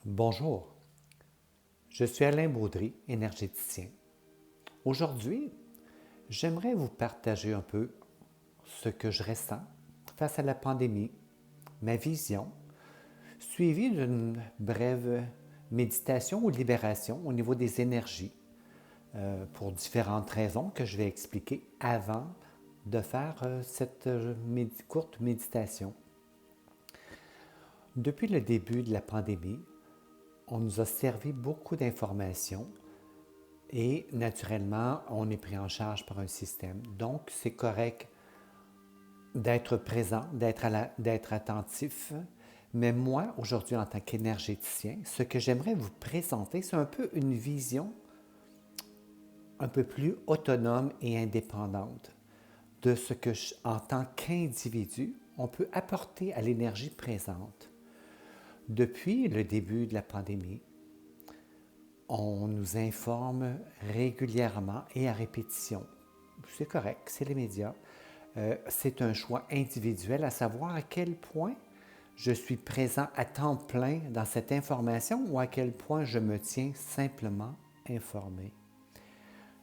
Bonjour, je suis Alain Baudry, énergéticien. Aujourd'hui, j'aimerais vous partager un peu ce que je ressens face à la pandémie, ma vision, suivie d'une brève méditation ou libération au niveau des énergies, pour différentes raisons que je vais expliquer avant de faire cette courte méditation. Depuis le début de la pandémie, on nous a servi beaucoup d'informations et naturellement, on est pris en charge par un système. Donc, c'est correct d'être présent, d'être attentif. Mais moi, aujourd'hui, en tant qu'énergéticien, ce que j'aimerais vous présenter, c'est un peu une vision un peu plus autonome et indépendante de ce que, en tant qu'individu, on peut apporter à l'énergie présente. Depuis le début de la pandémie, on nous informe régulièrement et à répétition. C'est correct, c'est les médias. C'est un choix individuel à savoir à quel point je suis présent à temps plein dans cette information ou à quel point je me tiens simplement informé.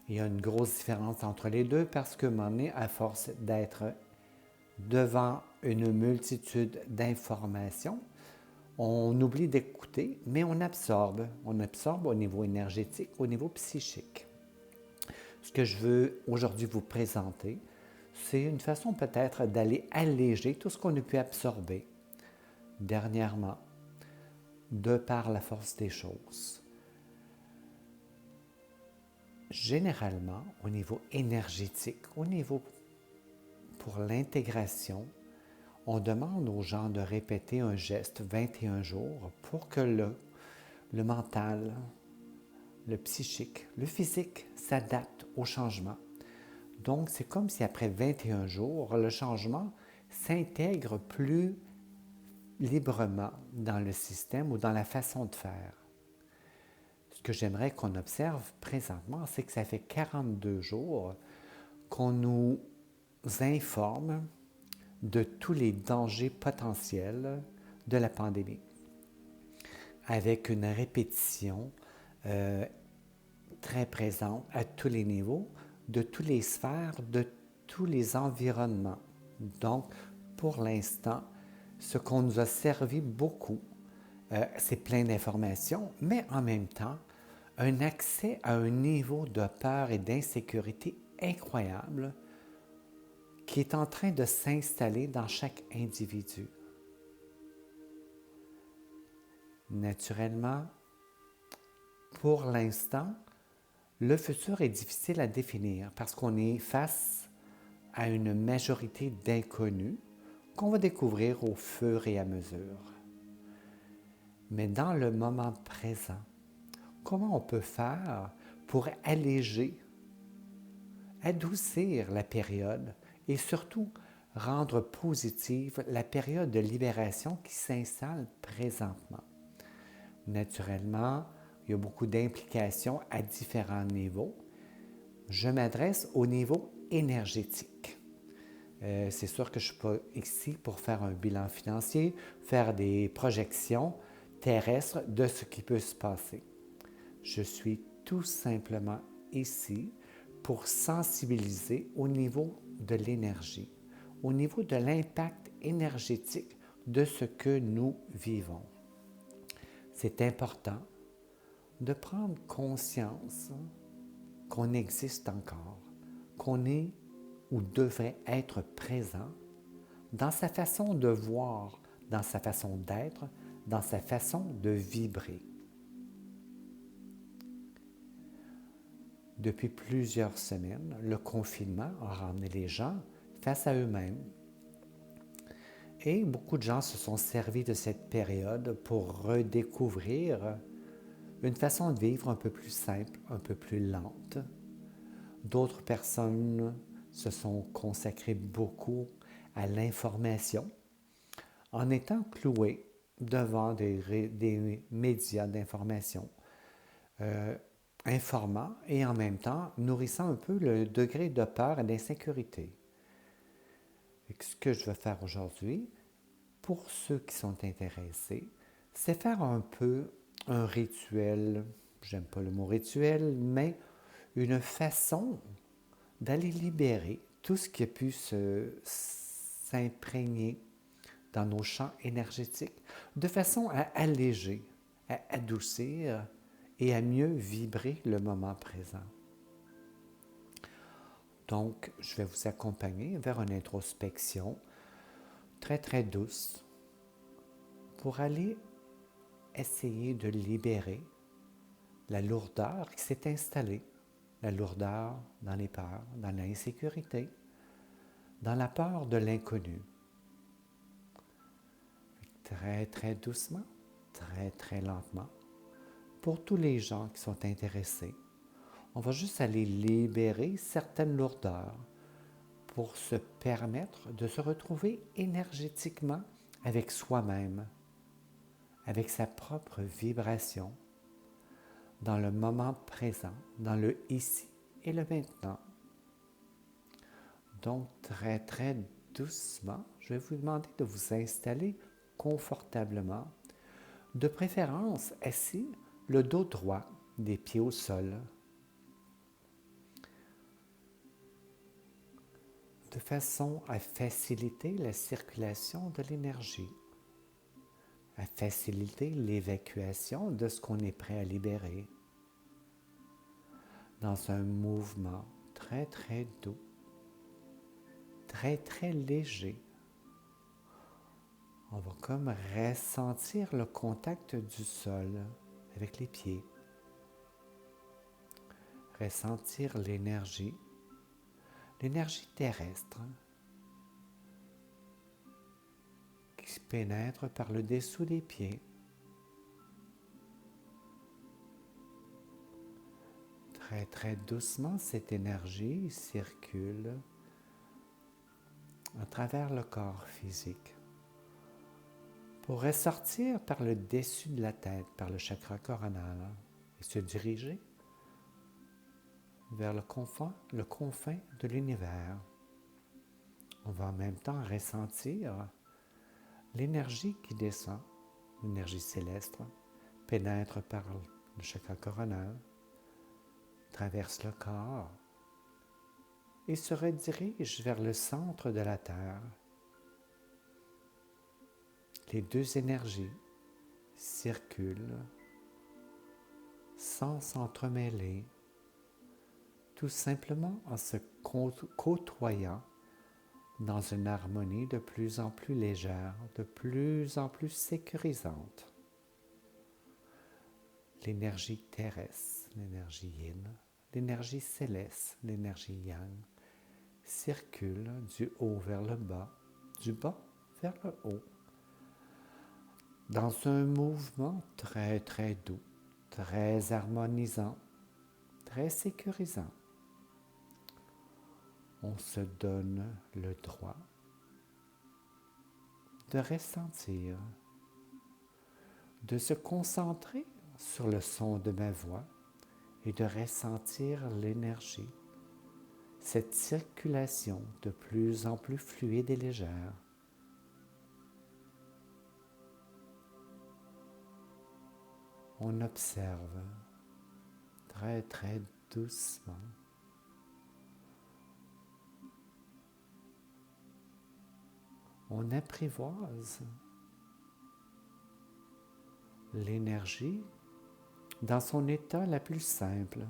Il y a une grosse différence entre les deux parce que, à force d'être devant une multitude d'informations, on oublie d'écouter, mais on absorbe. On absorbe au niveau énergétique, au niveau psychique. Ce que je veux aujourd'hui vous présenter, c'est une façon peut-être d'aller alléger tout ce qu'on a pu absorber dernièrement, de par la force des choses. Généralement, au niveau énergétique, au niveau pour l'intégration, on demande aux gens de répéter un geste 21 jours pour que le mental, le psychique, le physique s'adapte au changement. Donc, c'est comme si après 21 jours, le changement s'intègre plus librement dans le système ou dans la façon de faire. Ce que j'aimerais qu'on observe présentement, c'est que ça fait 42 jours qu'on nous informe de tous les dangers potentiels de la pandémie, avec une répétition très présente à tous les niveaux, de toutes les sphères, de tous les environnements. Donc, pour l'instant, ce qu'on nous a servi beaucoup, c'est plein d'informations, mais en même temps, un accès à un niveau de peur et d'insécurité incroyable qui est en train de s'installer dans chaque individu. Naturellement, pour l'instant, le futur est difficile à définir parce qu'on est face à une majorité d'inconnus qu'on va découvrir au fur et à mesure. Mais dans le moment présent, comment on peut faire pour alléger, adoucir la période et surtout rendre positive la période de libération qui s'installe présentement? Naturellement, il y a beaucoup d'implications à différents niveaux. Je m'adresse au niveau énergétique. C'est sûr que je ne suis pas ici pour faire un bilan financier, faire des projections terrestres de ce qui peut se passer. Je suis tout simplement ici pour sensibiliser au niveau de l'énergie, au niveau de l'impact énergétique de ce que nous vivons. C'est important de prendre conscience qu'on existe encore, qu'on est ou devrait être présent dans sa façon de voir, dans sa façon d'être, dans sa façon de vibrer. Depuis plusieurs semaines, le confinement a ramené les gens face à eux-mêmes. Et beaucoup de gens se sont servis de cette période pour redécouvrir une façon de vivre un peu plus simple, un peu plus lente. D'autres personnes se sont consacrées beaucoup à l'information en étant clouées devant des médias d'information, informant et en même temps nourrissant un peu le degré de peur et d'insécurité. Et ce que je vais faire aujourd'hui, pour ceux qui sont intéressés, c'est faire un peu un rituel, j'aime pas le mot rituel, mais une façon d'aller libérer tout ce qui a pu s'imprégner dans nos champs énergétiques, de façon à alléger, à adoucir et à mieux vibrer le moment présent. Donc, je vais vous accompagner vers une introspection très très douce pour aller essayer de libérer la lourdeur qui s'est installée, la lourdeur dans les peurs, dans l'insécurité, dans la peur de l'inconnu. Très très doucement, très très lentement, pour tous les gens qui sont intéressés, on va juste aller libérer certaines lourdeurs pour se permettre de se retrouver énergétiquement avec soi-même, avec sa propre vibration, dans le moment présent, dans le ici et le maintenant. Donc, très, très doucement, je vais vous demander de vous installer confortablement, de préférence assis, le dos droit, des pieds au sol, de façon à faciliter la circulation de l'énergie, à faciliter l'évacuation de ce qu'on est prêt à libérer, dans un mouvement très, très doux, très, très léger. On va comme ressentir le contact du sol avec les pieds, ressentir l'énergie terrestre qui se pénètre par le dessous des pieds. Très, très doucement, cette énergie circule à travers le corps physique pour ressortir par le dessus de la tête, par le chakra coronal, et se diriger vers le confin de l'univers. On va en même temps ressentir l'énergie qui descend, l'énergie céleste, pénètre par le chakra coronal, traverse le corps et se redirige vers le centre de la Terre. Les deux énergies circulent sans s'entremêler, tout simplement en se côtoyant dans une harmonie de plus en plus légère, de plus en plus sécurisante. L'énergie terrestre, l'énergie yin, l'énergie céleste, l'énergie yang, circule du haut vers le bas, du bas vers le haut, dans un mouvement très très doux, très harmonisant, très sécurisant. On se donne le droit de ressentir, de se concentrer sur le son de ma voix et de ressentir l'énergie, cette circulation de plus en plus fluide et légère. On observe très très doucement. On apprivoise l'énergie dans son état la plus simple,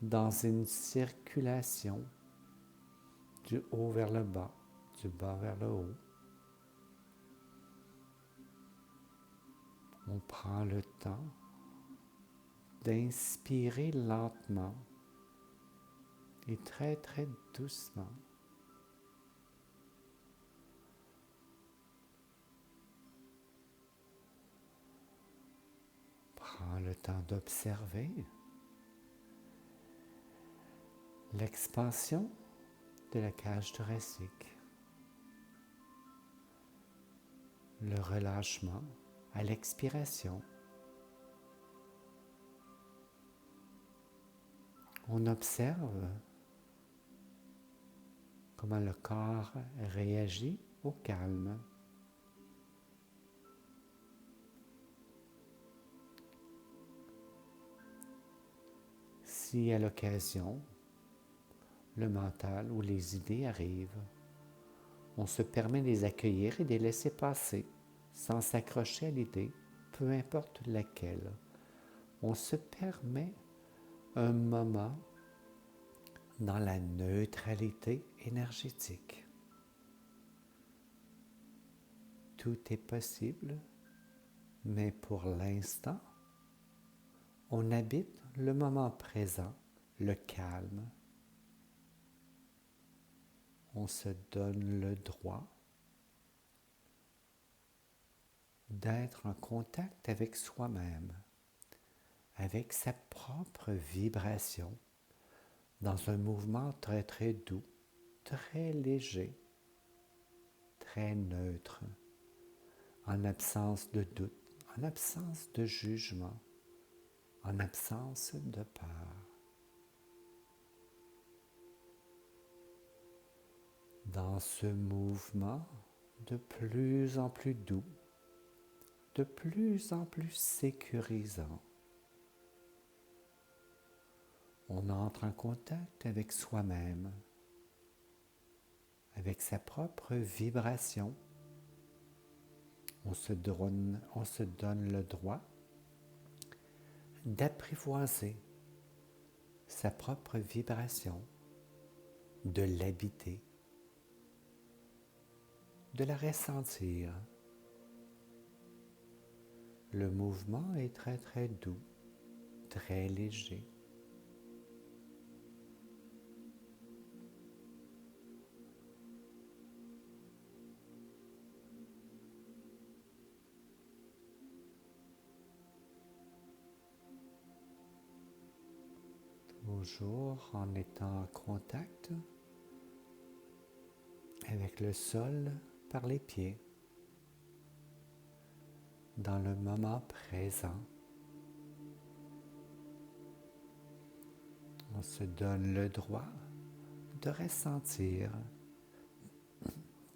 dans une circulation du haut vers le bas, du bas vers le haut. On prend le temps d'inspirer lentement et très très doucement. Prends le temps d'observer l'expansion de la cage thoracique, le relâchement à l'expiration. On observe comment le corps réagit au calme. si à l'occasion, le mental ou les idées arrivent, on se permet de les accueillir et de les laisser passer, sans s'accrocher à l'idée, peu importe laquelle. On se permet un moment dans la neutralité énergétique. Tout est possible, mais pour l'instant, on habite le moment présent, le calme. On se donne le droit d'être en contact avec soi-même, avec sa propre vibration, dans un mouvement très très doux, très léger, très neutre, en absence de doute, en absence de jugement, en absence de peur. Dans ce mouvement de plus en plus doux, de plus en plus sécurisant, on entre en contact avec soi-même, avec sa propre vibration. On se donne le droit d'apprivoiser sa propre vibration, de l'habiter, de la ressentir. Le mouvement est très très doux, très léger. Toujours en étant en contact avec le sol par les pieds, dans le moment présent. On se donne le droit de ressentir,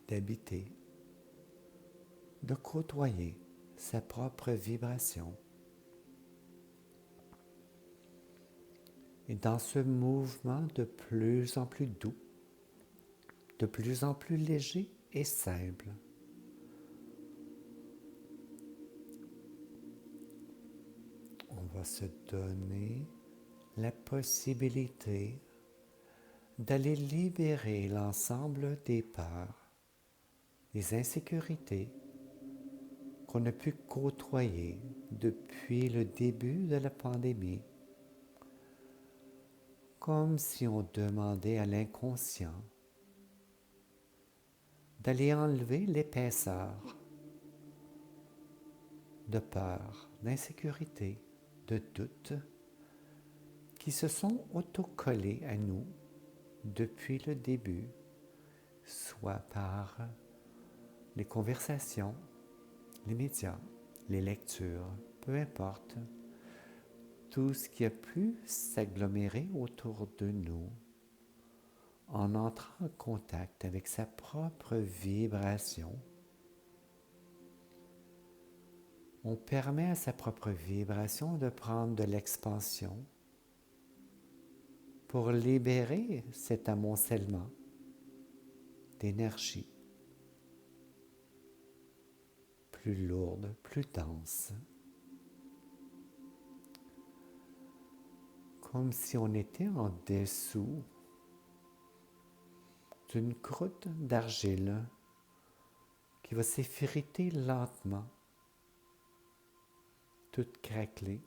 d'habiter, de côtoyer sa propre vibration. Et dans ce mouvement de plus en plus doux, de plus en plus léger et simple, on va se donner la possibilité d'aller libérer l'ensemble des peurs, des insécurités qu'on a pu côtoyer depuis le début de la pandémie, comme si on demandait à l'inconscient d'aller enlever l'épaisseur de peur, d'insécurité, de doute qui se sont autocollés à nous depuis le début, soit par les conversations, les médias, les lectures, peu importe, tout ce qui a pu s'agglomérer autour de nous en entrant en contact avec sa propre vibration. On permet à sa propre vibration de prendre de l'expansion pour libérer cet amoncellement d'énergie plus lourde, plus dense, comme si on était en dessous d'une croûte d'argile qui va s'effriter lentement, toute craquelée,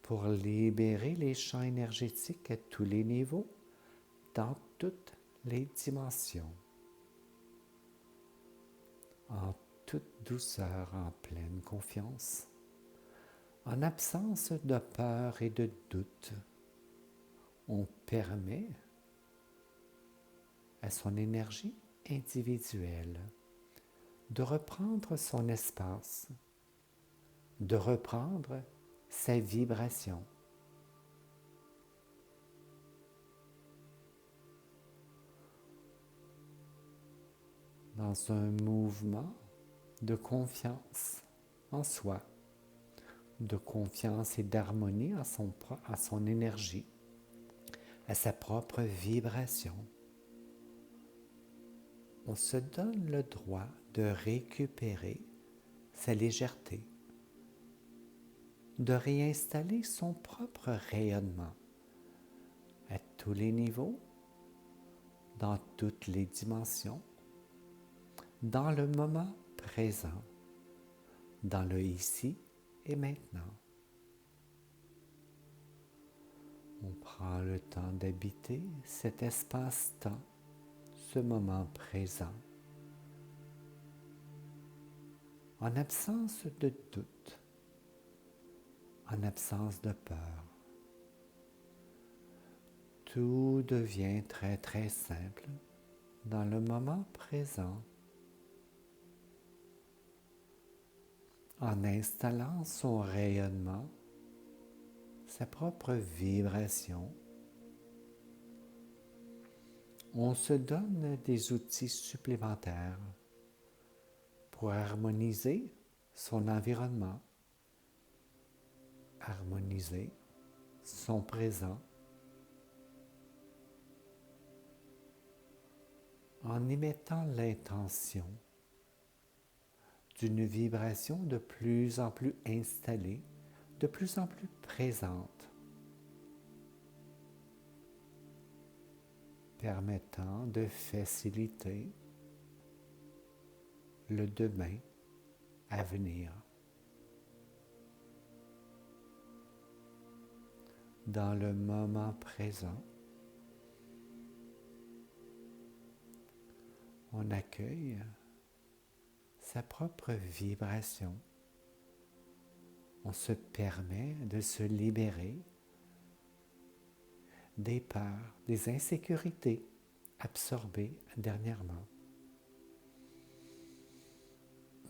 pour libérer les champs énergétiques à tous les niveaux, dans toutes les dimensions, en toute douceur, en pleine confiance, en absence de peur et de doute. On permet à son énergie individuelle de reprendre son espace, de reprendre sa vibration. Dans un mouvement de confiance en soi, de confiance et d'harmonie à son énergie, à sa propre vibration. On se donne le droit de récupérer sa légèreté, de réinstaller son propre rayonnement à tous les niveaux, dans toutes les dimensions, dans le moment présent, dans le ici et maintenant. On prend le temps d'habiter cet espace-temps, ce moment présent, en absence de doute, en absence de peur. Tout devient très très simple dans le moment présent. En installant son rayonnement, sa propre vibration, on se donne des outils supplémentaires pour harmoniser son environnement, harmoniser son présent, en émettant l'intention d'une vibration de plus en plus installée, de plus en plus présente, permettant de faciliter le demain à venir. Dans le moment présent, on accueille sa propre vibration. On se permet de se libérer des peurs, des insécurités absorbées dernièrement.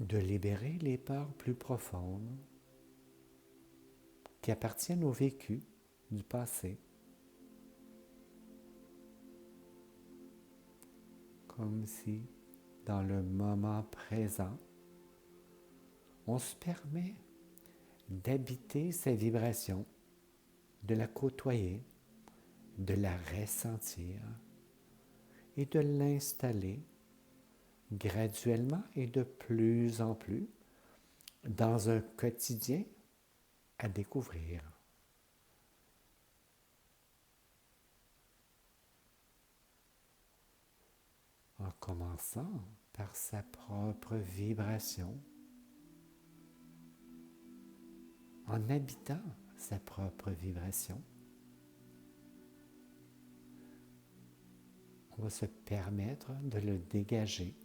De libérer les peurs plus profondes qui appartiennent au vécu du passé. Comme si, dans le moment présent, on se permet d'habiter sa vibration, de la côtoyer, de la ressentir et de l'installer graduellement et de plus en plus dans un quotidien à découvrir. En commençant par sa propre vibration, en habitant sa propre vibration, on va se permettre de le dégager,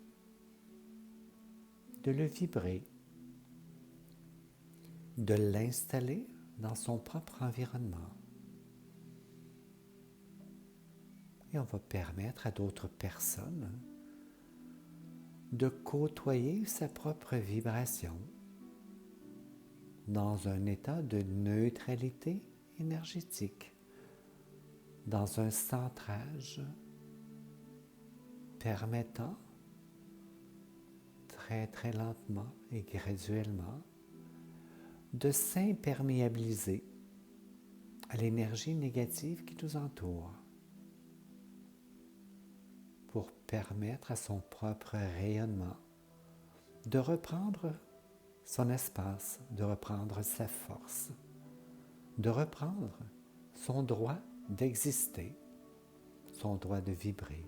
de le vibrer, de l'installer dans son propre environnement. Et on va permettre à d'autres personnes de côtoyer sa propre vibration dans un état de neutralité énergétique, dans un centrage permettant très très lentement et graduellement de s'imperméabiliser à l'énergie négative qui nous entoure pour permettre à son propre rayonnement de reprendre son espace, de reprendre sa force, de reprendre son droit d'exister, son droit de vibrer.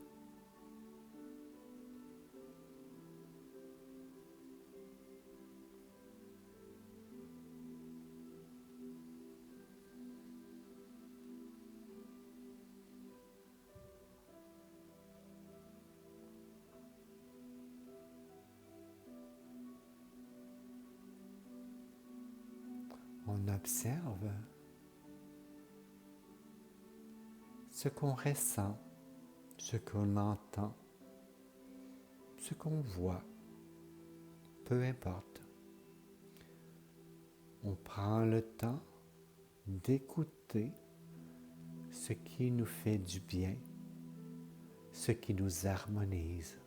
On observe ce qu'on ressent, ce qu'on entend, ce qu'on voit, peu importe. On prend le temps d'écouter ce qui nous fait du bien, ce qui nous harmonise,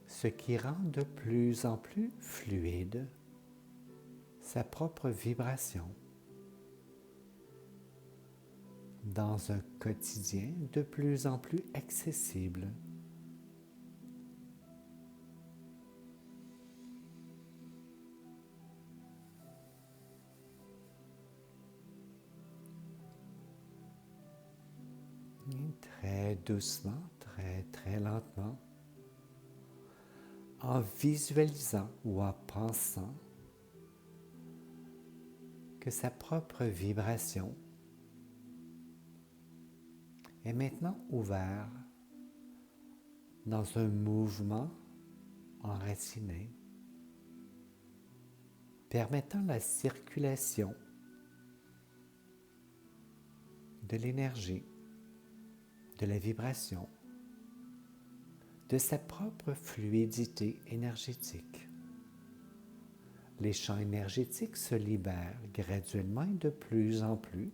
ce qui rend de plus en plus fluide sa propre vibration dans un quotidien de plus en plus accessible. Et très doucement, très lentement, en visualisant ou en pensant que sa propre vibration est maintenant ouverte dans un mouvement enraciné, permettant la circulation de l'énergie, de la vibration, de sa propre fluidité énergétique. Les champs énergétiques se libèrent graduellement et de plus en plus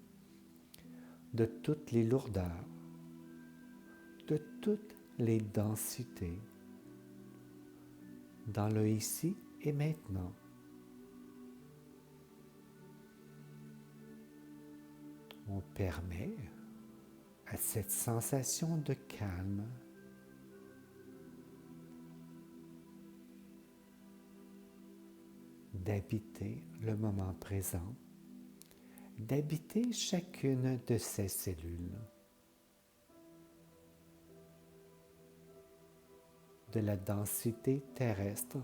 de toutes les lourdeurs, de toutes les densités, dans le ici et maintenant. On permet à cette sensation de calme d'habiter le moment présent, d'habiter chacune de ces cellules, de la densité terrestre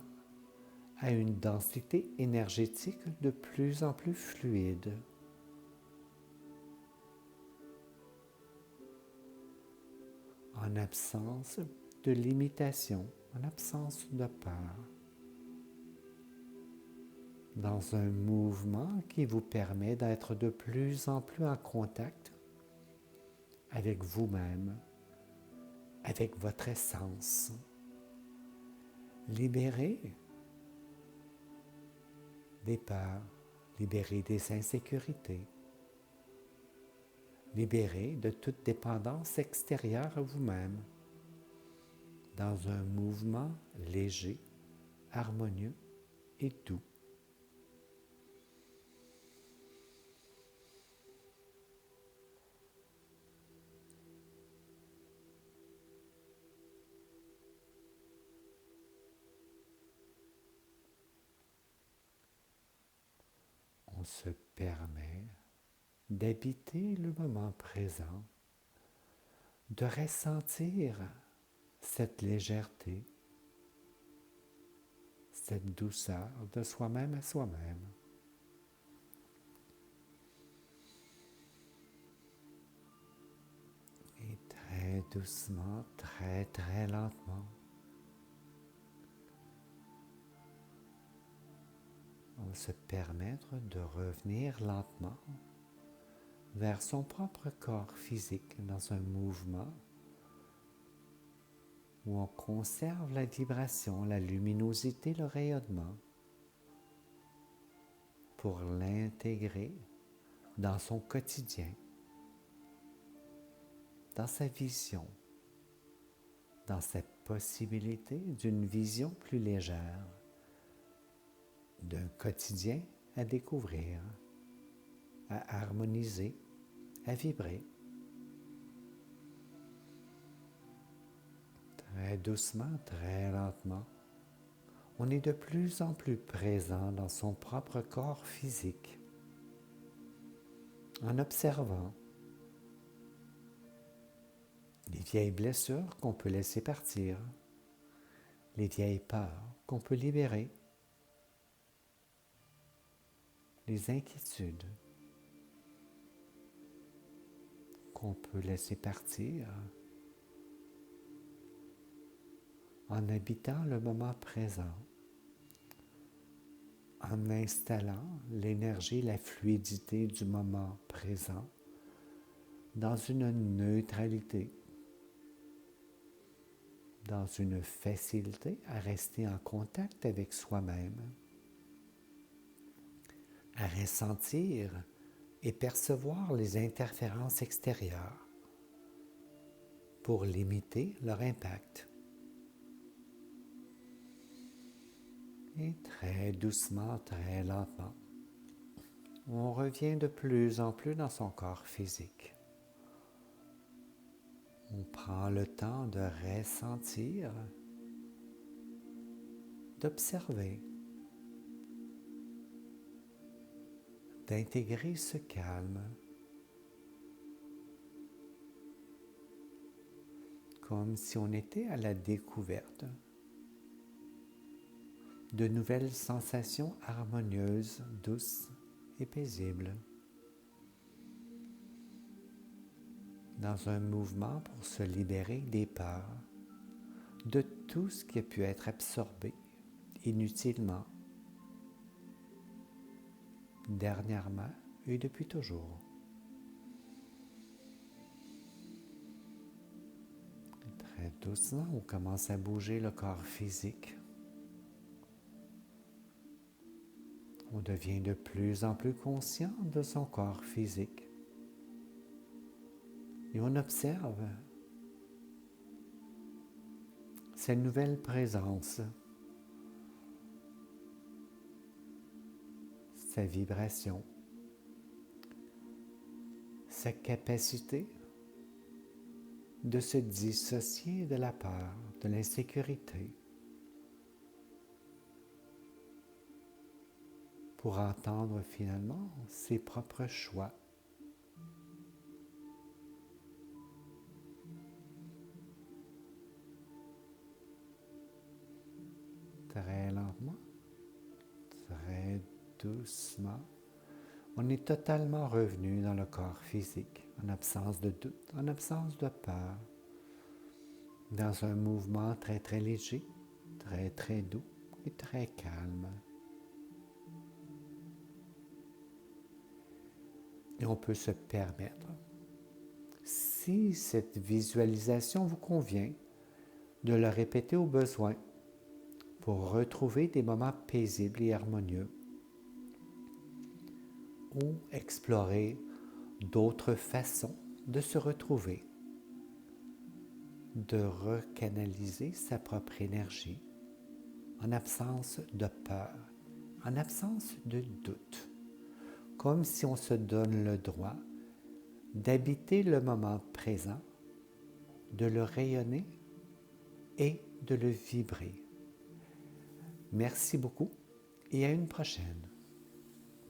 à une densité énergétique de plus en plus fluide. En absence de limitation, en absence de peur, dans un mouvement qui vous permet d'être de plus en plus en contact avec vous-même, avec votre essence. Libérez des peurs, libérez des insécurités, libérez de toute dépendance extérieure à vous-même, dans un mouvement léger, harmonieux et doux. On se permet d'habiter le moment présent, de ressentir cette légèreté, cette douceur de soi-même à soi-même. Et très doucement, très lentement, on va se permettre de revenir lentement vers son propre corps physique dans un mouvement où on conserve la vibration, la luminosité, le rayonnement pour l'intégrer dans son quotidien, dans sa vision, dans sa possibilité d'une vision plus légère, d'un quotidien à découvrir, à harmoniser, à vibrer. Très doucement, très lentement, on est de plus en plus présent dans son propre corps physique, en observant les vieilles blessures qu'on peut laisser partir, les vieilles peurs qu'on peut libérer, les inquiétudes qu'on peut laisser partir en habitant le moment présent, en installant l'énergie, la fluidité du moment présent dans une neutralité, dans une facilité à rester en contact avec soi-même, à ressentir et percevoir les interférences extérieures pour limiter leur impact. Et très doucement, très lentement, on revient de plus en plus dans son corps physique. On prend le temps de ressentir, d'observer, d'intégrer ce calme, comme si on était à la découverte de nouvelles sensations harmonieuses, douces et paisibles, dans un mouvement pour se libérer des peurs, de tout ce qui a pu être absorbé inutilement, dernièrement et depuis toujours. Très doucement, on commence à bouger le corps physique. On devient de plus en plus conscient de son corps physique. Et on observe sa nouvelle présence, sa vibration, sa capacité de se dissocier de la peur, de l'insécurité, pour entendre finalement ses propres choix. Très lentement, très doucement, on est totalement revenu dans le corps physique, en absence de doute, en absence de peur, dans un mouvement très très léger, très très doux et très calme. Et on peut se permettre, si cette visualisation vous convient, de le répéter au besoin pour retrouver des moments paisibles et harmonieux ou explorer d'autres façons de se retrouver, de recanaliser sa propre énergie en absence de peur, en absence de doute, comme si on se donne le droit d'habiter le moment présent, de le rayonner et de le vibrer. Merci beaucoup et à une prochaine.